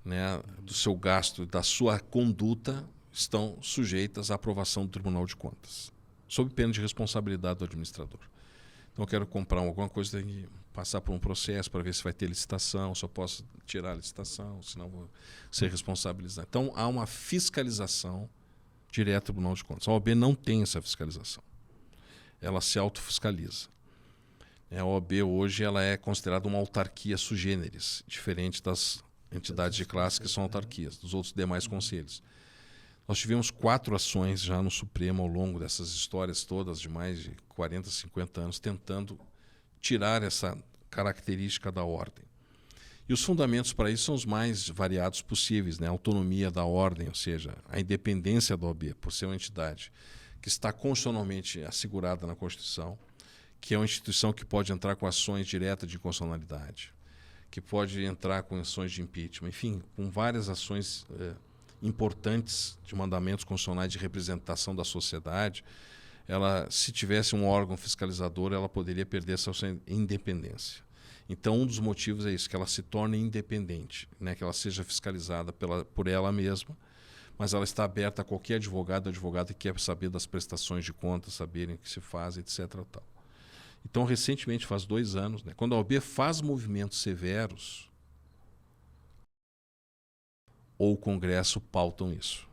né, do seu gasto e da sua conduta estão sujeitas à aprovação do Tribunal de Contas, sob pena de responsabilidade do administrador. Então, eu quero comprar alguma coisa, tem que passar por um processo para ver se vai ter licitação, se eu posso tirar a licitação, senão vou ser responsabilizado. Então, há uma fiscalização direta do Tribunal de Contas. A OAB não tem essa fiscalização. Ela se autofiscaliza. A OAB hoje ela é considerada uma autarquia sui generis, diferente das entidades de classe que são autarquias, dos outros demais conselhos. Nós tivemos 4 ações já no Supremo ao longo dessas histórias todas de mais de 40, 50 anos, tentando tirar essa característica da ordem. E os fundamentos para isso são os mais variados possíveis, né? A autonomia da ordem, ou seja, a independência da OAB, por ser uma entidade que está constitucionalmente assegurada na Constituição, que é uma instituição que pode entrar com ações diretas de inconstitucionalidade, que pode entrar com ações de impeachment, enfim, com várias ações importantes de mandamentos constitucionais de representação da sociedade. Ela, se tivesse um órgão fiscalizador, ela poderia perder essa sua independência. Então, um dos motivos é isso, que ela se torne independente, né? Que ela seja fiscalizada por ela mesma, mas ela está aberta a qualquer advogado que quer saber das prestações de contas, saberem o que se faz, etc. Tal. Então, recentemente, faz 2 anos, né, quando a OAB faz movimentos severos, ou o Congresso pautam isso.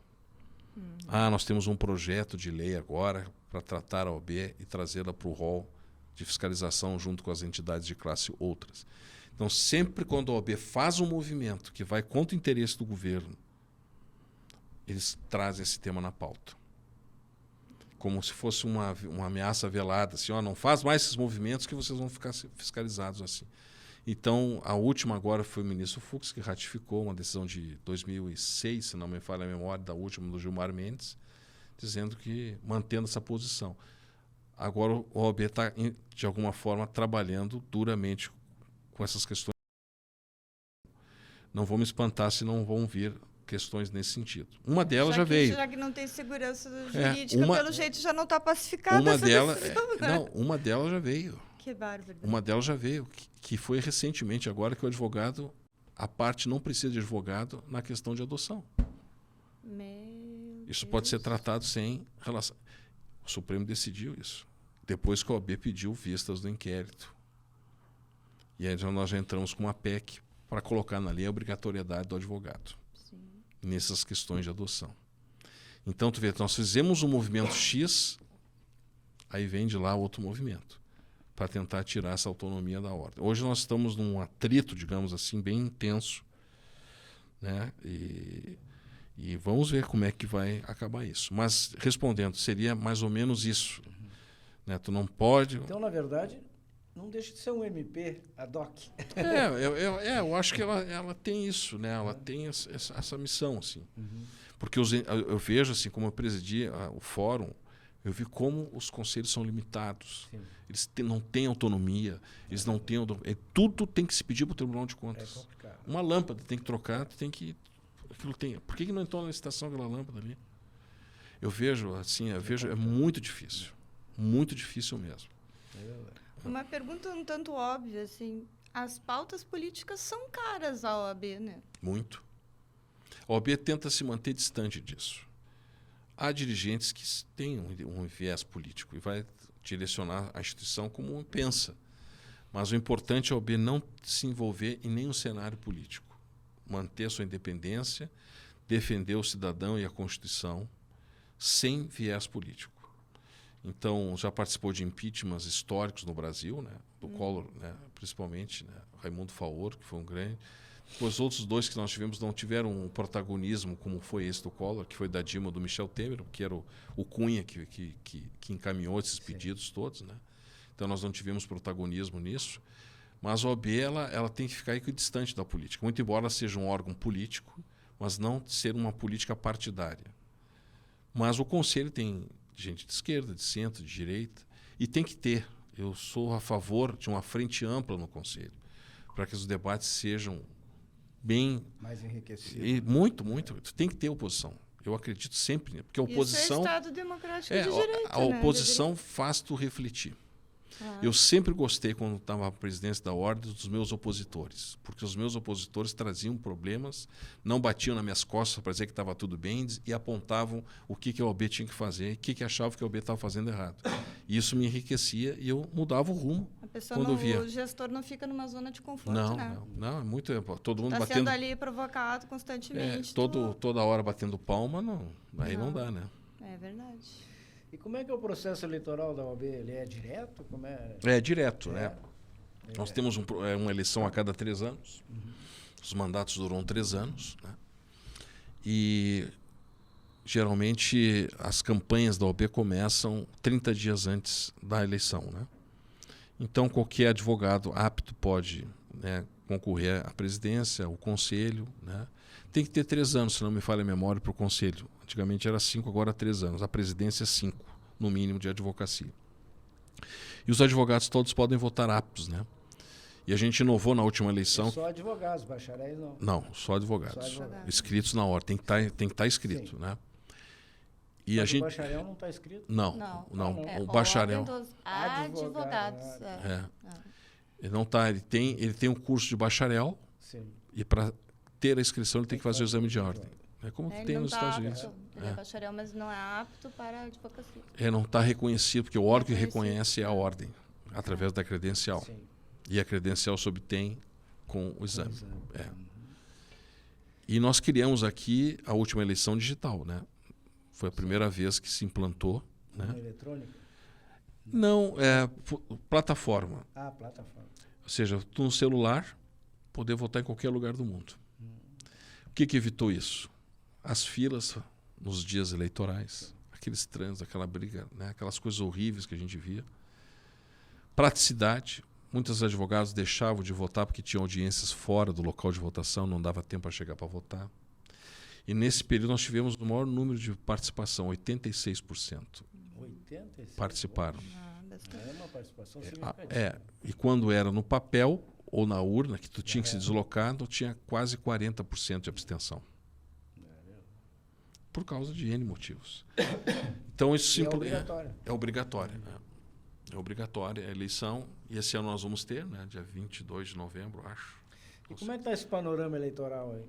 Nós temos um projeto de lei agora para tratar a OAB e trazê-la para o rol de fiscalização junto com as entidades de classe outras. Então, sempre quando a OAB faz um movimento que vai contra o interesse do governo, eles trazem esse tema na pauta. Como se fosse uma ameaça velada, assim, não faz mais esses movimentos que vocês vão ficar fiscalizados assim. Então, a última agora foi o ministro Fux, que ratificou uma decisão de 2006, se não me falha a memória, da última do Gilmar Mendes, dizendo que, mantendo essa posição. Agora, o OAB está, de alguma forma, trabalhando duramente com essas questões. Não vou me espantar se não vão vir questões nesse sentido. Uma delas já veio. Já que não tem segurança jurídica, pelo jeito já não está pacificada essa decisão. Uma delas já veio. Que bárbaro. Uma delas já veio, que foi recentemente, agora que o advogado, a parte não precisa de advogado na questão de adoção. Isso pode ser tratado sem relação. O Supremo decidiu isso, depois que a OAB pediu vistas do inquérito. E aí nós já entramos com uma PEC para colocar na lei a obrigatoriedade do advogado. Sim. Nessas questões de adoção. Então, tu vê, nós fizemos um movimento X, aí vem de lá outro movimento, para tentar tirar essa autonomia da ordem. Hoje nós estamos num atrito, digamos assim, bem intenso, né? E vamos ver como é que vai acabar isso. Mas, respondendo, seria mais ou menos isso. Né? Tu não pode... Então, na verdade, não deixa de ser um MP ad hoc. Eu acho que ela tem isso, né? Ela tem essa missão, assim. Porque eu vejo, assim, como eu presidi o fórum, eu vi como os conselhos são limitados. Sim. Eles não têm autonomia, eles não têm... tudo tem que se pedir para o Tribunal de Contas. É complicado. Uma lâmpada tem que trocar, tem que... Por que não entrou na licitação aquela lâmpada ali? Eu vejo, assim, é muito difícil. Muito difícil mesmo. Uma pergunta um tanto óbvia, assim, as pautas políticas são caras à OAB, né? Muito. A OAB tenta se manter distante disso. Há dirigentes que têm um viés político e vai direcionar a instituição como pensa. Mas o importante é a OAB não se envolver em nenhum cenário político. Manter sua independência, defender o cidadão e a Constituição sem viés político. Então, já participou de impeachments históricos no Brasil, né? Do Collor, né? Principalmente, né? Raimundo Faoro, que foi um grande... Os outros 2 que nós tivemos não tiveram um protagonismo como foi esse do Collor, que foi da Dilma, do Michel Temer, que era o Cunha que encaminhou esses pedidos todos, né? Então, nós não tivemos protagonismo nisso. Mas a OAB ela tem que ficar equidistante da política. Muito embora ela seja um órgão político, mas não ser uma política partidária. Mas o conselho tem gente de esquerda, de centro, de direita, e tem que ter. Eu sou a favor de uma frente ampla no conselho, para que os debates sejam bem... Mais enriquecido. E muito. Tem que ter oposição. Eu acredito sempre, porque a oposição... Isso é Estado democrático de direito, a oposição faz tu refletir. Eu sempre gostei, quando estava a presidência da ordem, dos meus opositores, porque os meus opositores traziam problemas, não batiam nas minhas costas para dizer que estava tudo bem e apontavam o que a OAB tinha que fazer e o que achavam que a OAB estava fazendo errado. E isso me enriquecia e eu mudava o rumo quando eu via. O gestor não fica numa zona de conforto, né? Não, é muito... Todo mundo Está batendo... sendo ali provocado constantemente. Toda hora batendo palma, aí não dá, né? É verdade. E como é que é o processo eleitoral da OAB? Ele é direto? Como é? É direto, né? Nós temos uma eleição a cada 3 anos. Os mandatos duram 3 anos, né? E geralmente as campanhas da OAB começam 30 dias antes da eleição, né? Então qualquer advogado apto pode, né, concorrer à presidência, ao conselho, né? Tem que ter 3 anos, se não me falha a memória, para o conselho. Antigamente era 5, agora 3 anos. A presidência é 5, no mínimo, de advocacia. E os advogados todos podem votar aptos, né? E a gente inovou na última eleição... Só advogados, bacharéis não. Não, só advogados. Só advogados. Inscritos na ordem. Tem que estar escrito, Sim. né? E Mas o bacharel não está escrito? Não. O bacharel... Dos advogados. Ele não tá, ele tem um curso de bacharel. Sim. E para ter a inscrição ele tem que fazer o exame de ordem. É como Ele tem não nos tá Estados apto. Unidos. Ele é bacharel, mas não é apto para a advocacia. Não está reconhecido, porque o órgão que reconhece é a ordem, através da credencial. Sim. E a credencial se obtém com o exame. E nós criamos aqui a última eleição digital, né? Foi a primeira vez que se implantou. Né? Eletrônica? Não, plataforma. Ah, plataforma. Ou seja, tu no celular poder votar em qualquer lugar do mundo. O que evitou isso? As filas nos dias eleitorais, aqueles trânsitos, aquela briga, né? Aquelas coisas horríveis que a gente via. Praticidade. Muitos advogados deixavam de votar porque tinham audiências fora do local de votação, não dava tempo para chegar para votar. E nesse período nós tivemos o maior número de participação, 86%. 86%? Participaram. É uma participação significativa. E quando era no papel ou na urna, que tu tinha que se deslocar, tu tinha quase 40% de abstenção. Por causa de N motivos. Então isso é obrigatório. É obrigatório. Né? É obrigatória a eleição. E esse ano nós vamos ter, né? Dia 22 de novembro, acho. E como é que está esse panorama eleitoral aí?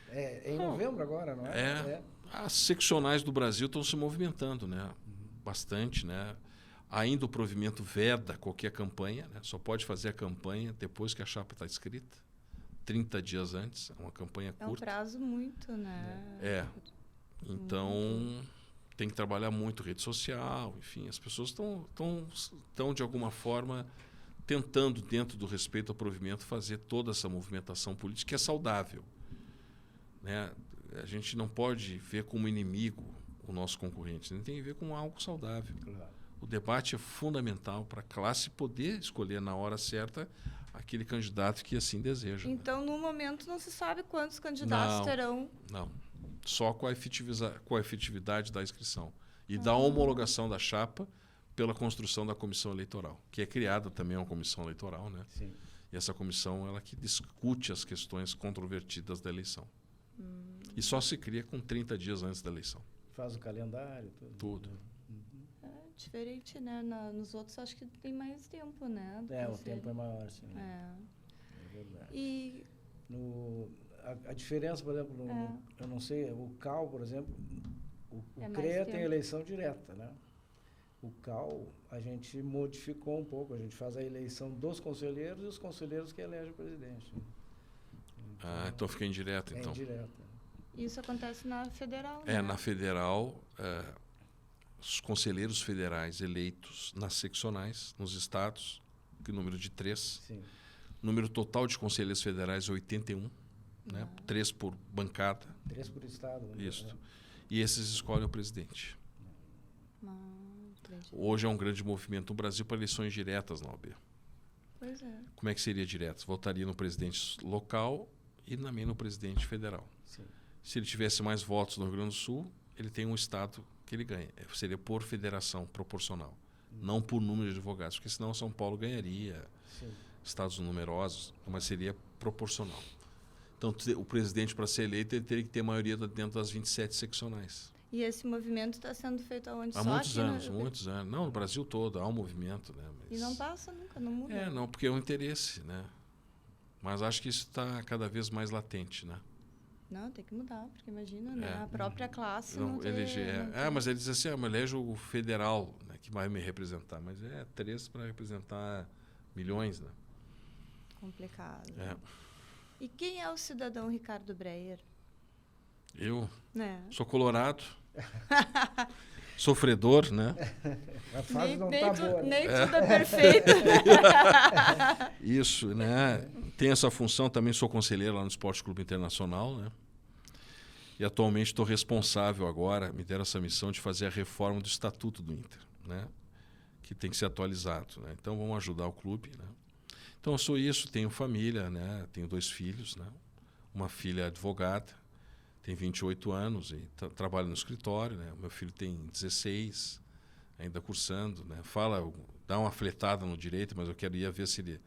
É em novembro agora, não é? As seccionais do Brasil estão se movimentando, né? Bastante, né? Ainda o provimento veda qualquer campanha, né? Só pode fazer a campanha depois que a chapa está escrita, 30 dias antes, é uma campanha curta. É um prazo muito, né? Então, tem que trabalhar muito rede social, enfim, as pessoas estão de alguma forma tentando, dentro do respeito ao provimento, fazer toda essa movimentação política que é saudável. Né? A gente não pode ver como inimigo o nosso concorrente, a gente tem que ver como algo saudável. Claro. O debate é fundamental para a classe poder escolher na hora certa aquele candidato que assim deseja. Então, no momento, não se sabe quantos candidatos terão. Não, só com a efetividade da inscrição e da homologação da chapa pela construção da comissão eleitoral, que é criada também uma comissão eleitoral, né? Sim. E essa comissão ela que discute as questões controvertidas da eleição. E só se cria com 30 dias antes da eleição. Faz o calendário, tudo. É diferente, né? Nos outros acho que tem mais tempo, né? O tempo é maior, sim. É verdade. E a diferença, por exemplo, eu não sei, o CAL, por exemplo, o CREA tem eleição direta, né? O CAL, a gente modificou um pouco, a gente faz a eleição dos conselheiros e os conselheiros que elegem o presidente. Então fica indireto, então. Indireto. Isso acontece na federal, né? Na federal, os conselheiros federais eleitos nas seccionais, nos estados, que número de 3. Sim. O número total de conselheiros federais é 81, né? 3 por bancada. 3 por estado. Isso. E esses escolhem o presidente. Hoje é um grande movimento no Brasil para eleições diretas na OAB. Pois é. Como é que seria direto? Votaria no presidente local e também no presidente federal. Sim. Se ele tivesse mais votos no Rio Grande do Sul, ele tem um estado que ele ganha. Seria por federação proporcional, não por número de advogados, porque senão São Paulo ganharia estados numerosos, mas seria proporcional. Então, o presidente, para ser eleito, ele teria que ter maioria dentro das 27 seccionais. E esse movimento está sendo feito aonde? Há Só muitos aqui anos, muitos anos. Não, no Brasil todo há um movimento. Né? E não passa nunca, não muda. Não, porque é um interesse. Né? Mas acho que isso está cada vez mais latente. Né? Não, tem que mudar, porque imagina, né? A própria classe não tem... Mas ele diz assim, eu elejo o federal, né, que vai me representar. Mas 3 para representar milhões. Né? Complicado. E quem é o cidadão Ricardo Breyer? Eu sou colorado, sofredor, né? A fase não tá boa. Nem tudo é perfeito. Isso, né? Tenho essa função, também sou conselheiro lá no Esporte Clube Internacional, né? E atualmente estou responsável agora, me deram essa missão de fazer a reforma do Estatuto do Inter, né? Que tem que ser atualizado, né? Então vamos ajudar o clube, né? Então eu sou isso, tenho família, né? Tenho 2 filhos, né? Uma filha advogada, tem 28 anos e trabalha no escritório, né? Meu filho tem 16, ainda cursando, né? Dá uma fletada no direito, mas eu queria ver se ele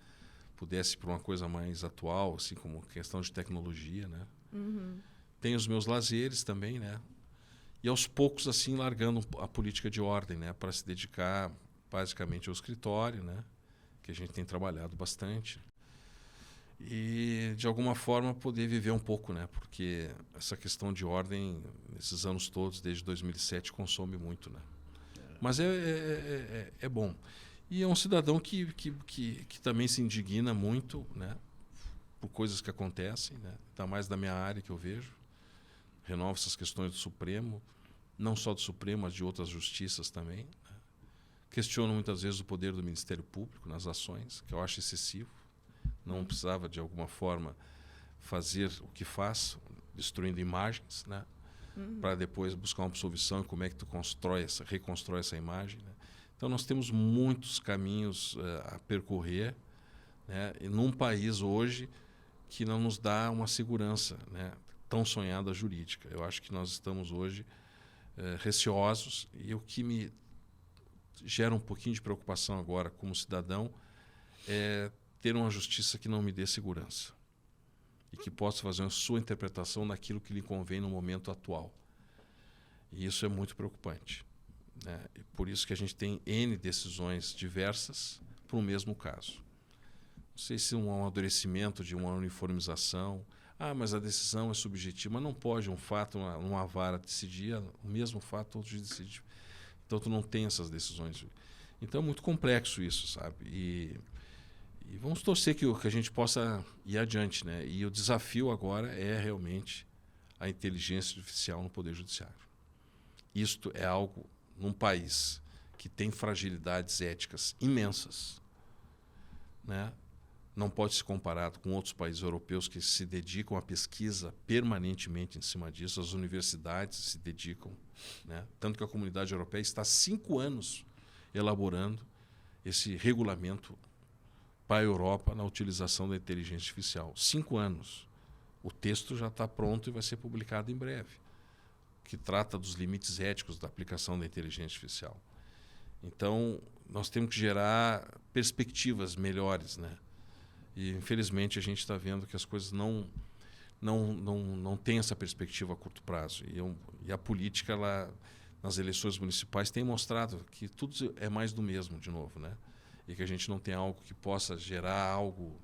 pudesse ir para uma coisa mais atual, assim como questão de tecnologia, né? Tenho os meus lazeres também, né? E aos poucos assim largando a política de ordem, né? Para se dedicar basicamente ao escritório, né? Que a gente tem trabalhado bastante. E, de alguma forma, poder viver um pouco, né? Porque essa questão de ordem, nesses anos todos, desde 2007, consome muito, né? Mas é bom. E é um cidadão que também se indigna muito, né? Por coisas que acontecem, né? Ainda mais da minha área que eu vejo. Renovo essas questões do Supremo, não só do Supremo, mas de outras justiças também. Né? Questiono muitas vezes o poder do Ministério Público nas ações, que eu acho excessivo. Não precisava, de alguma forma, fazer o que faz, destruindo imagens, né? Para depois buscar uma absolvição e como é que tu reconstrói essa imagem. Né? Então, nós temos muitos caminhos a percorrer, né? E num país hoje que não nos dá uma segurança, né? Tão sonhada jurídica. Eu acho que nós estamos hoje receosos, e o que me gera um pouquinho de preocupação agora como cidadão é ter uma justiça que não me dê segurança e que possa fazer a sua interpretação daquilo que lhe convém no momento atual. E isso é muito preocupante, né? E por isso que a gente tem N decisões diversas para o mesmo caso. Não sei se um amadurecimento de uma uniformização. Mas a decisão é subjetiva. Mas não pode um fato, uma vara decidir o mesmo fato, outros decidem. Então, tu não tem essas decisões. Então, é muito complexo isso, sabe? E vamos torcer que a gente possa ir adiante, né? E o desafio agora é realmente a inteligência artificial no Poder Judiciário. Isto é algo, num país que tem fragilidades éticas imensas, né? Não pode ser comparado com outros países europeus que se dedicam à pesquisa permanentemente em cima disso. As universidades se dedicam, né? Tanto que a comunidade europeia está há 5 anos elaborando esse regulamento para a Europa na utilização da inteligência artificial. 5 anos. O texto já está pronto e vai ser publicado em breve, que trata dos limites éticos da aplicação da inteligência artificial. Então, nós temos que gerar perspectivas melhores, né? E, infelizmente, a gente está vendo que as coisas não têm essa perspectiva a curto prazo. E a política, nas eleições municipais, tem mostrado que tudo é mais do mesmo, de novo, né? E que a gente não tem algo que possa gerar algo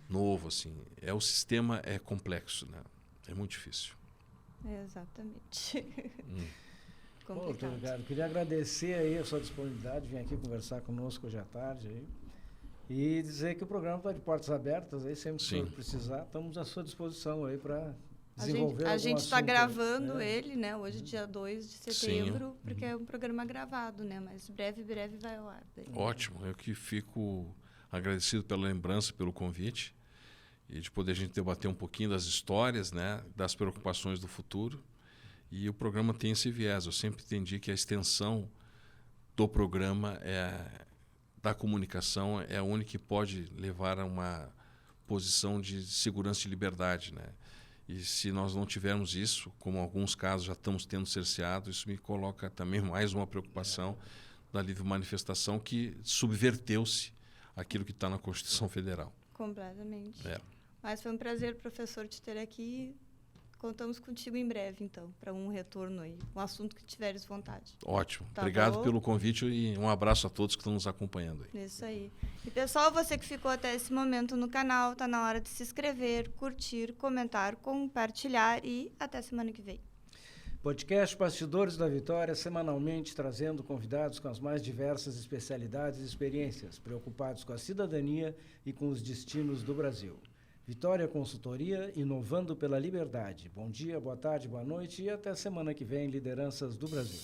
novo, assim. O sistema é complexo, né? É muito difícil. Exatamente. Complicado. Ricardo, queria agradecer aí a sua disponibilidade, vir aqui conversar conosco hoje à tarde aí. E dizer que o programa está de portas abertas aí, sempre que precisar, estamos à sua disposição aí para desenvolver A gente está gravando aí, ele, né? Hoje, dia 2 de setembro, porque é um programa gravado, né? Mas breve vai ao ar. Daí. Ótimo, eu que fico agradecido pela lembrança, pelo convite, e de poder a gente debater um pouquinho das histórias, né? Das preocupações do futuro. E o programa tem esse viés. Eu sempre entendi que a extensão do programa da comunicação é a única que pode levar a uma posição de segurança e liberdade, né? E se nós não tivermos isso, como em alguns casos já estamos tendo cerceado, isso me coloca também mais uma preocupação da livre manifestação, que subverteu-se aquilo que está na Constituição Federal. Completamente. É. Mas foi um prazer, professor, te ter aqui. Contamos contigo em breve, então, para um retorno aí, um assunto que tiveres vontade. Ótimo. Tá Obrigado bom? pelo convite e um abraço a todos que estão nos acompanhando aí. Isso aí. E, pessoal, você que ficou até esse momento no canal, tá na hora de se inscrever, curtir, comentar, compartilhar e até semana que vem. Podcast Bastidores da Vitória, semanalmente trazendo convidados com as mais diversas especialidades e experiências, preocupados com a cidadania e com os destinos do Brasil. Vitória Consultoria, inovando pela liberdade. Bom dia, boa tarde, boa noite e até semana que vem, Lideranças do Brasil.